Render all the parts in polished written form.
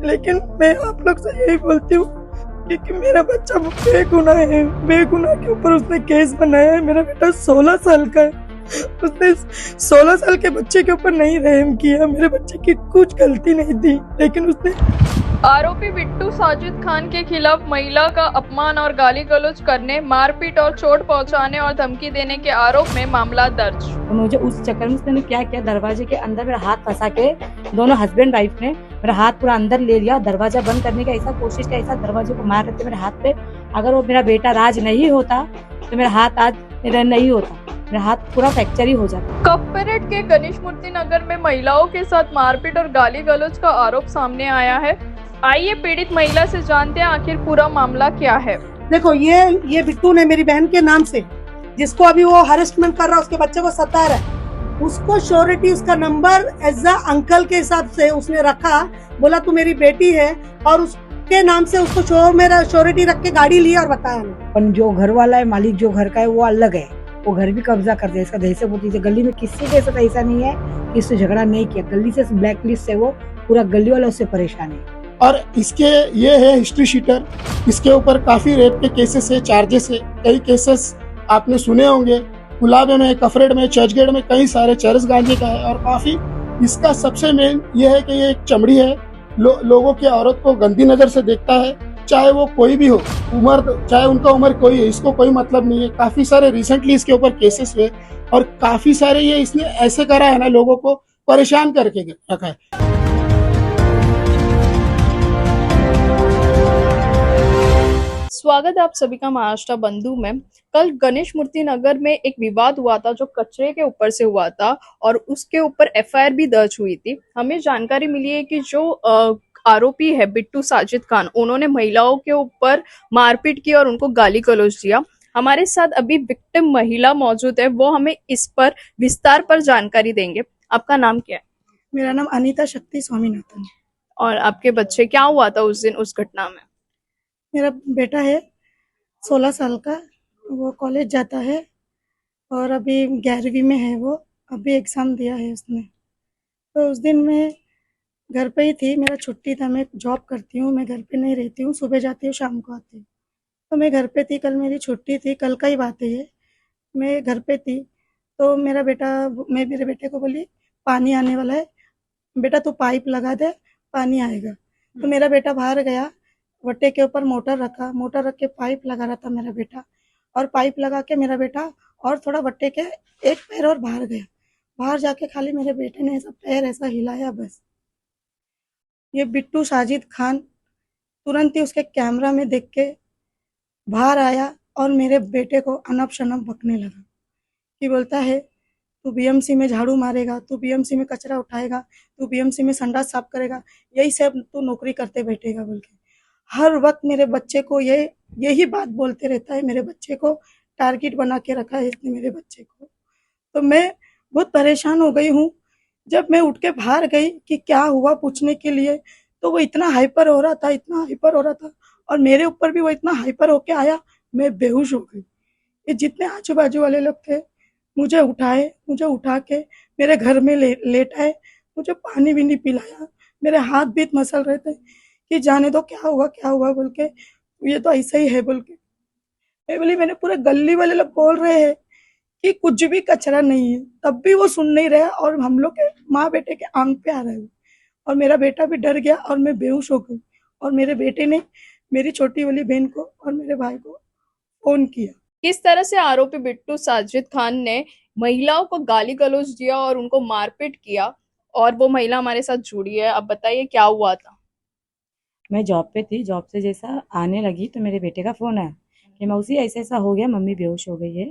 लेकिन मैं आप लोग से यही बोलती हूँ कि मेरा बच्चा बेगुनाह है। बेगुनाह के ऊपर उसने केस बनाया है। मेरा बेटा 16 साल का है। उसने 16 साल के बच्चे के ऊपर नहीं रहम किया। मेरे बच्चे की कुछ गलती नहीं थी, लेकिन उसने आरोपी बिट्टू साजिद खान के खिलाफ महिला का अपमान और गाली गलौज करने, मारपीट और चोट पहुंचाने और धमकी देने के आरोप में मामला दर्ज। तो मुझे उस चक्कर में उसने क्या किया, दरवाजे के अंदर मेरा हाथ फंसा के दोनों हस्बैंड वाइफ ने मेरा हाथ पूरा अंदर ले लिया। दरवाजा बंद करने का ऐसा कोशिश किया, ऐसा दरवाजे को मार रहे थे मेरे हाथ पे। अगर वो मेरा बेटा राज नहीं होता तो मेरा हाथ आज मेरा नहीं होता, मेरा हाथ पूरा फ्रैक्चर ही हो जाता। कपरेट के गणेश मूर्ति नगर में महिलाओं के साथ मारपीट और गाली गलौज का आरोप सामने आया है। आइए पीड़ित महिला से जानते हैं आखिर पूरा मामला क्या है। देखो, ये बिट्टू ने मेरी बहन के नाम से, जिसको अभी वो हरेसमेंट कर रहा है, उसके बच्चे को सता रहा है, उसको श्योरिटी, उसका नंबर एज अ अंकल के हिसाब से उसने रखा। बोला तू मेरी बेटी है, और उसके नाम से उसको मेरा श्योरिटी रख के गाड़ी ली और बताया नहीं। जो घर वाला है, मालिक जो घर का है, वो अलग है। वो घर भी कब्जा कर दिया। इसका दहशत होती है गली में, किसी के साथ ऐसा नहीं है कि इससे झगड़ा नहीं किया। गली से ब्लैक लिस्ट से वो पूरा गली वाला उससे परेशान है। और इसके ये है हिस्ट्री शीटर। इसके ऊपर काफी रेप के केसेस है, चार्जेस है। कई केसेस आपने सुने होंगे, गुलाबे में, कफरेड में, चर्चगेट में कई सारे चरस गांजे का है। और काफी इसका सबसे मेन ये है कि ये एक चमड़ी है। लोगों की औरत को गंदी नजर से देखता है, चाहे वो कोई भी हो, उम्र चाहे उनका उम्र कोई है, इसको कोई मतलब नहीं है। काफी सारे रिसेंटली इसके ऊपर केसेस हुए और काफी सारे ये इसने ऐसे करा है ना, लोगों को परेशान करके रखा है। स्वागत है आप सभी का महाराष्ट्र बंधु में। कल गणेश मूर्ति नगर में एक विवाद हुआ था जो कचरे के ऊपर से हुआ था और उसके ऊपर एफआईआर भी दर्ज हुई थी। हमें जानकारी मिली है कि जो आरोपी है बिट्टू साजिद खान, उन्होंने महिलाओं के ऊपर मारपीट की और उनको गाली गलौज दिया। हमारे साथ अभी विक्टिम महिला मौजूद है, वो हमें इस पर विस्तार पर जानकारी देंगे। आपका नाम क्या है? मेरा नाम अनीता शक्ति स्वामीनाथन। और आपके बच्चे, क्या हुआ था उस दिन उस घटना में? मेरा बेटा है 16 साल का, वो कॉलेज जाता है और अभी 11वीं में है। वो अभी एग्ज़ाम दिया है उसने। तो उस दिन मैं घर पे ही थी, मेरा छुट्टी था। मैं जॉब करती हूँ, मैं घर पे नहीं रहती हूँ, सुबह जाती हूँ शाम को आती हूँ। तो मैं घर पे थी, कल मेरी छुट्टी थी, कल का ही बात है ये। मैं घर पे थी तो मैं मेरे बेटे को बोली पानी आने वाला है बेटा, तू पाइप लगा दे, पानी आएगा। तो मेरा बेटा बाहर गया, वट्टे के ऊपर मोटर रख के पाइप लगा रहा था मेरा बेटा। और पाइप लगा के मेरा बेटा और थोड़ा वट्टे के एक पैर और बाहर गया। बाहर जाके खाली मेरे बेटे ने ऐसा पैर ऐसा हिलाया, बस। ये बिट्टू साजिद खान तुरंत ही उसके कैमरा में देख के बाहर आया और मेरे बेटे को अनप शनप बकने लगा कि बोलता है तू बीएमसी में झाड़ू मारेगा, तू बीएमसी में कचरा उठाएगा, तू बीएमसी में संडास साफ करेगा, यही सब तू नौकरी करते बैठेगा बोल के हर वक्त मेरे बच्चे को यही बात बोलते रहता है। मेरे बच्चे को टारगेट बना के रखा है इसने मेरे बच्चे को। तो मैं बहुत परेशान हो गई हूँ। जब मैं उठ के बाहर गई कि क्या हुआ पूछने के लिए, तो वो इतना हाइपर हो रहा था और मेरे ऊपर भी वो इतना हाइपर होके आया, मैं बेहोश हो गई। ये जितने आजू बाजू वाले लोग थे मुझे उठा के मेरे घर में लेटाए, मुझे पानी भी नहीं पिलाया, मेरे हाथ भी मसल रहे थे कि जाने दो, क्या हुआ बोल के, ये तो ऐसा ही है बोल के। मैं बोली, मैंने पूरे गली वाले लोग बोल रहे हैं कि कुछ भी कचरा नहीं है, तब भी वो सुन नहीं रहा और हम लोग के माँ बेटे के आंख पे आ रहा है। और मेरा बेटा भी डर गया और मैं बेहोश हो गई। और मेरे बेटे ने मेरी छोटी वाली बहन को और मेरे भाई को फोन किया। किस तरह से आरोपी बिट्टू साजिद खान ने महिलाओं को गाली गलौज दिया और उनको मारपीट किया, और वो महिला हमारे साथ जुड़ी है। अब बताइए क्या हुआ था? मैं जॉब पे थी, जॉब से जैसा आने लगी तो मेरे बेटे का फोन आया कि मौसी ऐसा ऐसा हो गया, मम्मी बेहोश हो गई है,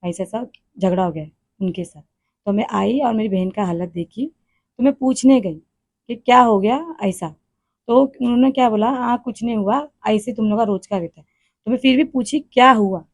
ऐसा ऐसा झगड़ा हो गया उनके साथ। तो मैं आई और मेरी बहन का हालत देखी तो मैं पूछने गई कि क्या हो गया ऐसा। तो उन्होंने क्या बोला, हाँ कुछ नहीं हुआ, ऐसे तुम लोग का रोज का रहता है। तो मैं फिर भी पूछी क्या हुआ,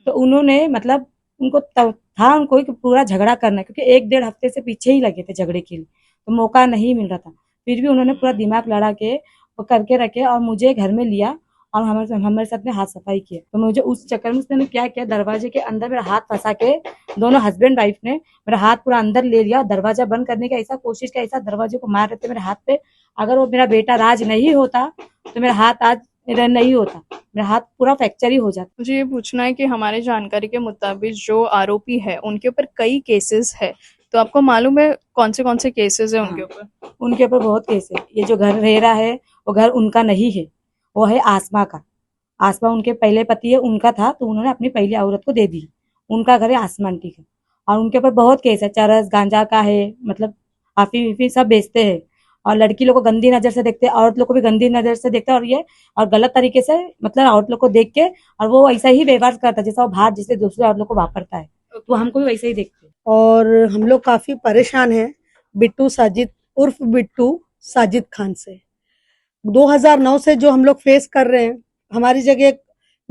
तो उन्होंने मतलब उनको था उनको कि पूरा झगड़ा करना, क्योंकि 1-1.5 हफ्ते से पीछे ही लगे थे झगड़े के लिए, तो मौका नहीं मिल रहा था। फिर भी उन्होंने पूरा दिमाग लड़ा के वो करके रखे और मुझे घर में लिया और हमारे साथ में हाथ सफाई किया। तो मुझे उस चक्कर में उसने क्या किया, दरवाजे के अंदर मेरा हाथ फंसा के दोनों हस्बैंड वाइफ ने मेरा हाथ पूरा अंदर ले लिया। दरवाजा बंद करने का ऐसा कोशिश किया, ऐसा दरवाजे को मार रहे थे मेरे हाथ पे। अगर वो मेरा बेटा राज नहीं होता तो मेरा हाथ आज मेरा नहीं होता, मेरा हाथ पूरा फ्रैक्चर ही हो जाता। मुझे ये पूछना है कि हमारी जानकारी के मुताबिक जो आरोपी है उनके ऊपर कई केसेस है, तो आपको मालूम है कौन से केसेस है उनके ऊपर? उनके ऊपर बहुत केस है। ये जो घर रह रहा है वो घर उनका नहीं है, वो है आसमा का। आसमा उनके पहले पति है, उनका था तो उन्होंने अपनी पहली औरत को दे दी। उनका घर है आसमा आंटी का, और उनके ऊपर बहुत केस है। चरस गांजा का है, मतलब आफी विफी सब बेचते हैं, और लड़की लोग को गंदी नजर से देखते हैं, औरत लोग को भी गंदी नजर से देखते हैं, और ये और गलत तरीके से मतलब औरत लोग को देख के, और वो ऐसा ही व्यवहार करता है जैसा वो बाहर जैसे दूसरे औरत लोग को वापरता है, तो हमको भी वैसे ही देखते हैं। और हम लोग काफी परेशान हैं बिट्टू साजिद उर्फ बिट्टू साजिद खान से। 2009 से जो हम लोग फेस कर रहे हैं, हमारी जगह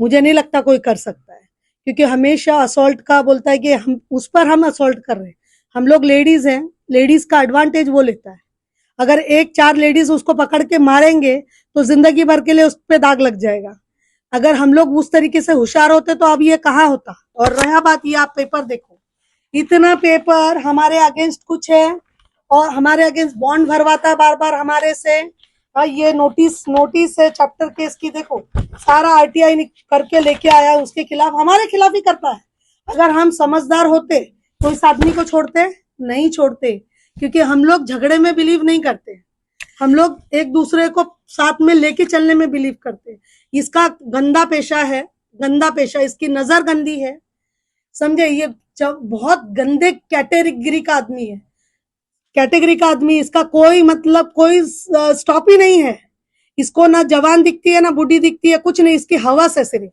मुझे नहीं लगता कोई कर सकता है, क्योंकि हमेशा असॉल्ट का बोलता है कि हम उस पर हम असॉल्ट कर रहे हैं। हम लोग लेडीज हैं, लेडीज का एडवांटेज वो लेता है। अगर 1-4 लेडीज उसको पकड़ के मारेंगे तो जिंदगी भर के लिए उस पर दाग लग जाएगा। अगर हम लोग उस तरीके से होशियार होते तो अब ये कहाँ होता। और रहा बात, ये आप पेपर देखो, इतना पेपर हमारे अगेंस्ट कुछ है, और हमारे अगेंस्ट बॉन्ड भरवाता है बार बार हमारे से। और ये नोटिस है चैप्टर केस की, देखो सारा आरटीआई करके लेके आया उसके खिलाफ, हमारे खिलाफ ही करता है। अगर हम समझदार होते तो इस आदमी को छोड़ते नहीं छोड़ते, क्योंकि हम लोग झगड़े में बिलीव नहीं करते। हम लोग एक दूसरे को साथ में लेके चलने में बिलीव करते हैं। इसका गंदा पेशा है, गंदा पेशा, इसकी नजर गंदी है, समझे। ये जब बहुत गंदे कैटेगरी का आदमी है, कैटेगरी का आदमी, इसका कोई मतलब कोई स्टॉप ही नहीं है। इसको ना जवान दिखती है ना बूढ़ी दिखती है, कुछ नहीं, इसकी हवस है, सिर्फ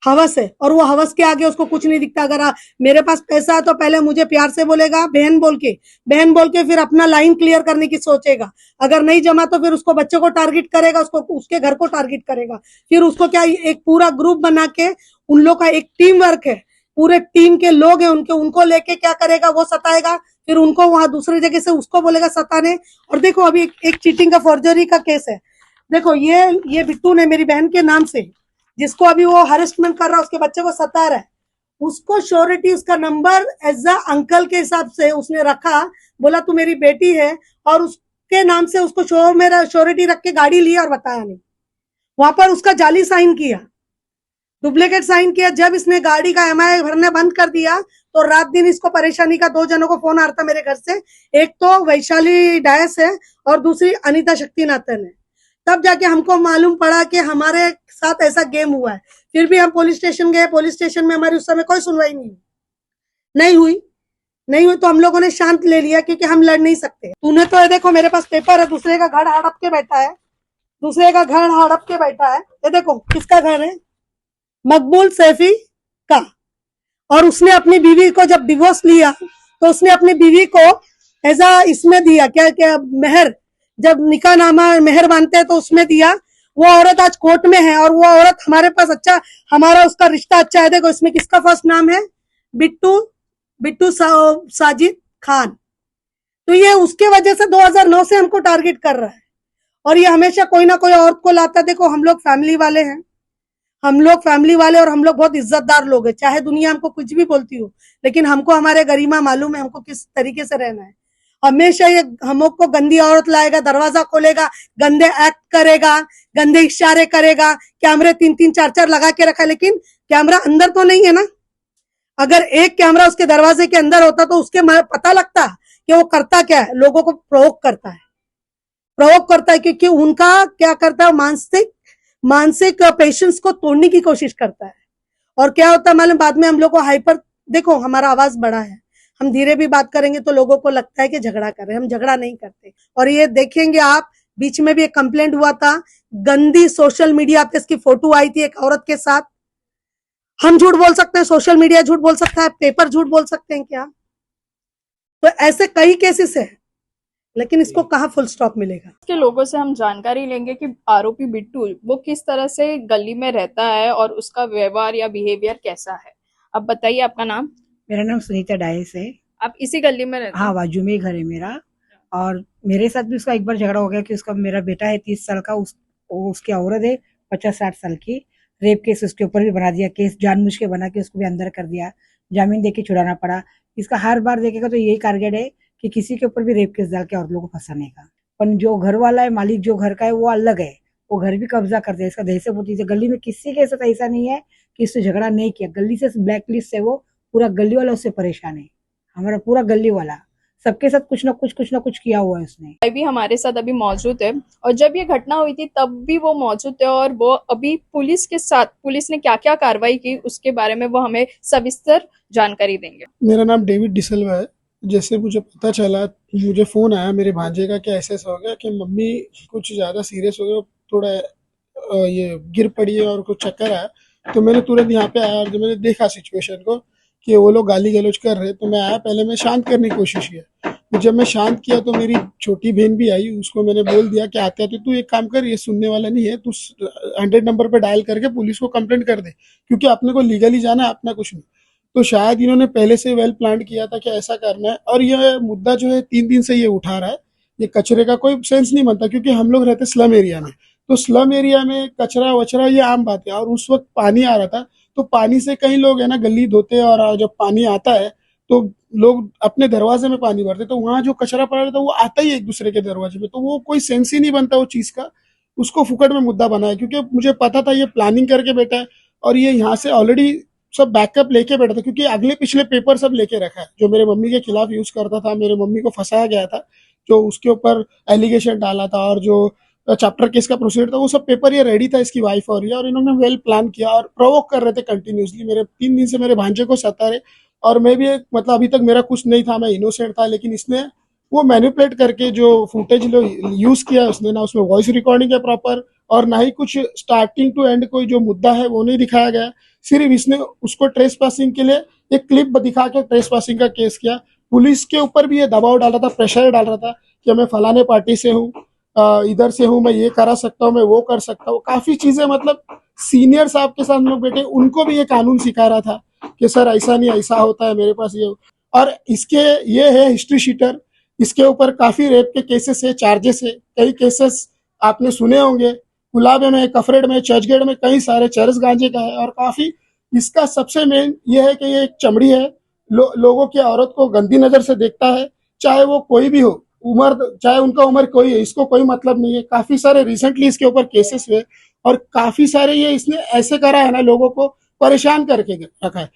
हवस है, और वो हवस के आगे उसको कुछ नहीं दिखता। अगर मेरे पास पैसा है तो पहले मुझे प्यार से बोलेगा, बहन बोल के फिर अपना लाइन क्लियर करने की सोचेगा। अगर नहीं जमा तो फिर उसको बच्चे को टारगेट करेगा, उसको उसके घर को टारगेट करेगा, फिर उसको क्या एक पूरा ग्रुप बना के, उन लोग का एक टीम वर्क है, पूरे टीम के लोग हैं उनको लेके क्या करेगा, वो सताएगा, फिर उनको वहां दूसरी जगह से उसको बोलेगा सताने। और देखो अभी एक चीटिंग का फॉर्जरी का केस है। देखो ये बिट्टू ने मेरी बहन के नाम से, जिसको अभी वो हरेसमेंट कर रहा है, उसके बच्चे को सता रहा है, उसको श्योरिटी, उसका नंबर एज अ अंकल के हिसाब से उसने रखा, बोला तू मेरी बेटी है, और उसके नाम से उसको मेरा श्योरिटी रख के गाड़ी ली और बताया नहीं। वहां पर उसका जाली साइन किया, डुप्लीकेट साइन किया। जब इसने गाड़ी का एमआई भरने बंद कर दिया तो रात दिन इसको परेशानी का 2 जनों को फोन आ रहा था मेरे घर से। एक तो वैशाली डायस है और दूसरी अनीता शक्तिनाथन है। तब जाके हमको मालूम पड़ा कि हमारे साथ ऐसा गेम हुआ है। फिर भी हम पुलिस स्टेशन गए, पुलिस स्टेशन में हमारी उस समय कोई सुनवाई नहीं हुई तो हम लोगों ने शांत ले लिया, क्योंकि हम लड़ नहीं सकते। तूने तो ये देखो मेरे पास पेपर है, दूसरे का घर हड़प के बैठा है, ये देखो किसका घर है, मकबूल सैफी का। और उसने अपनी बीवी को जब डिवोर्स लिया तो उसने अपनी बीवी को ऐसा इसमें दिया, क्या मेहर, जब निकाहनामा मेहर मानते हैं तो उसमें दिया। वो औरत आज कोर्ट में है, और वो औरत हमारे पास अच्छा, हमारा उसका रिश्ता अच्छा है। देखो इसमें किसका फर्स्ट नाम है, बिट्टू साजिद खान। तो ये उसके वजह से 2009 से हमको टारगेट कर रहा है, और ये हमेशा कोई ना कोई औरत को लाता। देखो हम लोग फैमिली वाले हैं, और हम लोग बहुत इज्जतदार लोग हैं, चाहे दुनिया हमको कुछ भी बोलती हो, लेकिन हमको हमारे गरिमा मालूम है, हमको किस तरीके से रहना है। हमेशा ये हमको गंदी औरत लाएगा, दरवाजा खोलेगा, गंदे एक्ट करेगा, गंदे इशारे करेगा, कैमरे 3-3 4-4 लगा के रखा, लेकिन कैमरा अंदर तो नहीं है ना। अगर एक कैमरा उसके दरवाजे के अंदर होता तो उसके पता लगता कि वो करता क्या है, लोगों को प्रोवोक करता है, क्योंकि उनका क्या करता है, मानसिक पेशेंस को तोड़ने की कोशिश करता है। और क्या होता है मालूम, बाद में हम लोग को हाइपर, देखो हमारा आवाज बड़ा है, हम धीरे भी बात करेंगे तो लोगों को लगता है कि झगड़ा कर रहे हैं, हम झगड़ा नहीं करते। और ये देखेंगे आप, बीच में भी एक कंप्लेंट हुआ था, गंदी सोशल मीडिया पे इसकी फोटो आई थी एक औरत के साथ। हम झूठ बोल सकते हैं, सोशल मीडिया झूठ बोल सकता है, पेपर झूठ बोल सकते हैं क्या? तो ऐसे कई केसेस है, लेकिन इसको कहाँ फुल स्टॉप मिलेगा। के लोगों से हम जानकारी लेंगे कि आरोपी बिट्टू वो किस तरह से गली में रहता है और उसका व्यवहार या बिहेवियर कैसा है। अब बताइए आपका नाम। मेरा नाम सुनीता डायस है। आप इसी गली में रहते हैं? हाँ, बाजू में ही घर है मेरा। और मेरे साथ भी उसका एक बार झगड़ा हो गया कि उसका, मेरा बेटा है 30 साल का, उसकी औरत है 50-60 साल की। रेप केस उसके ऊपर भी बना दिया, केस जानबूझ के बना के उसको भी अंदर कर दिया, जामीन देके छुड़ाना पड़ा। इसका हर बार देखेगा तो यही टारगेट है कि किसी के ऊपर भी रेप केस डाल के और लोगों को फंसाने का। पर जो घर वाला है, मालिक जो घर का है वो अलग है, वो घर भी कब्जा करते हैं। इसका दहशत होती है। गली में किसी के साथ ऐसा नहीं है कि इससे झगड़ा नहीं किया। गली से ब्लैक लिस्ट से वो पूरा गली वाला उससे परेशान है। हमारा पूरा गली वाला सबके साथ कुछ ना कुछ किया हुआ है उसने। भाई भी हमारे साथ अभी मौजूद है और जब ये घटना हुई थी तब भी वो मौजूद थे और वो अभी पुलिस के साथ पुलिस ने क्या क्या कार्रवाई की उसके बारे में वो हमें सविस्तर जानकारी देंगे। मेरा नाम डेविड डिसल्वा है। जैसे मुझे पता चला, मुझे फ़ोन आया मेरे भांजे का कि ऐसा हो गया कि मम्मी कुछ ज़्यादा सीरियस हो गए, थोड़ा ये गिर पड़ी है और कुछ चक्कर आया। तो मैंने तुरंत यहाँ पे आया और जब मैंने देखा सिचुएशन को कि वो लोग गाली गलौज कर रहे, तो मैं आया। पहले मैं शांत करने की कोशिश किया। तो जब मैं शांत किया तो मेरी छोटी बहन भी आई। उसको मैंने बोल दिया कि आते आते तू एक काम कर, ये सुनने वाला नहीं है, तू 100 नंबर पर डायल करके पुलिस को कंप्लेंट कर दे, क्योंकि अपने को लीगली जाना है, अपना कुछ नहीं। तो शायद इन्होंने पहले से वेल प्लान किया था कि ऐसा करना है। और यह मुद्दा जो है 3 दिन से ये उठा रहा है। ये कचरे का कोई सेंस नहीं बनता, क्योंकि हम लोग रहते स्लम एरिया में, तो स्लम एरिया में कचरा वचरा ये आम बात है। और उस वक्त पानी आ रहा था, तो पानी से कई लोग है ना गली धोते हैं, और जब पानी आता है तो लोग अपने दरवाजे में पानी भरते, तो वहां जो कचरा पड़ा रहता है वो आता ही एक दूसरे के दरवाजे में, तो वो कोई सेंस ही नहीं बनता वो चीज का। उसको फुकट में मुद्दा बनाया, क्योंकि मुझे पता था ये प्लानिंग करके बैठा है और ये यहाँ से ऑलरेडी सब बैकअप लेके बैठा था, क्योंकि अगले पिछले पेपर सब लेके रखा है जो मेरे मम्मी के खिलाफ यूज करता था। मेरे मम्मी को फंसाया गया था, जो उसके ऊपर एलिगेशन डाला था और जो चैप्टर केस का प्रोसीड था, वो सब पेपर ये रेडी था इसकी वाइफ और ये, और इन्होंने वेल प्लान किया और प्रोवोक कर रहे थे कंटिन्यूसली। मेरे 3 दिन से मेरे भांजे को सता रहे, और मैं भी मतलब अभी तक मेरा कुछ नहीं था, मैं इनोसेंट था, लेकिन इसने वो मैनिपुलेट करके जो फुटेज यूज किया उसने ना, उसमें वॉइस रिकॉर्डिंग है प्रॉपर, और ना ही कुछ स्टार्टिंग टू एंड कोई जो मुद्दा है वो नहीं दिखाया गया। सिर्फ इसने उसको ट्रेस पासिंग के लिए एक क्लिप दिखा के ट्रेस पासिंग का केस किया। पुलिस के ऊपर भी ये दबाव डाल रहा था, प्रेशर डाल रहा था कि मैं फलाने पार्टी से हूँ, इधर से हूँ, मैं ये करा सकता हूँ, मैं वो कर सकता हूँ, काफी चीजें। मतलब सीनियर साहब के साथ लोग बैठे, उनको भी ये कानून सिखा रहा था कि सर ऐसा नहीं, ऐसा होता है, मेरे पास ये। और इसके ये है हिस्ट्री शीटर, इसके ऊपर काफी रेप के केसेस है, चार्जेस है, कई केसेस आपने सुने होंगे। कुलाबे में, कफरेड में, चर्चगेट में कई सारे चरस गांजे का है। और काफी इसका सबसे मेन ये है कि ये एक चमड़ी है, लोगों की औरत को गंदी नजर से देखता है, चाहे वो कोई भी हो, उम्र चाहे उनका उम्र कोई है, इसको कोई मतलब नहीं है। काफी सारे रिसेंटली इसके ऊपर केसेस हुए और काफी सारे ये इसने ऐसे करा है ना, लोगों को परेशान करके रखा है।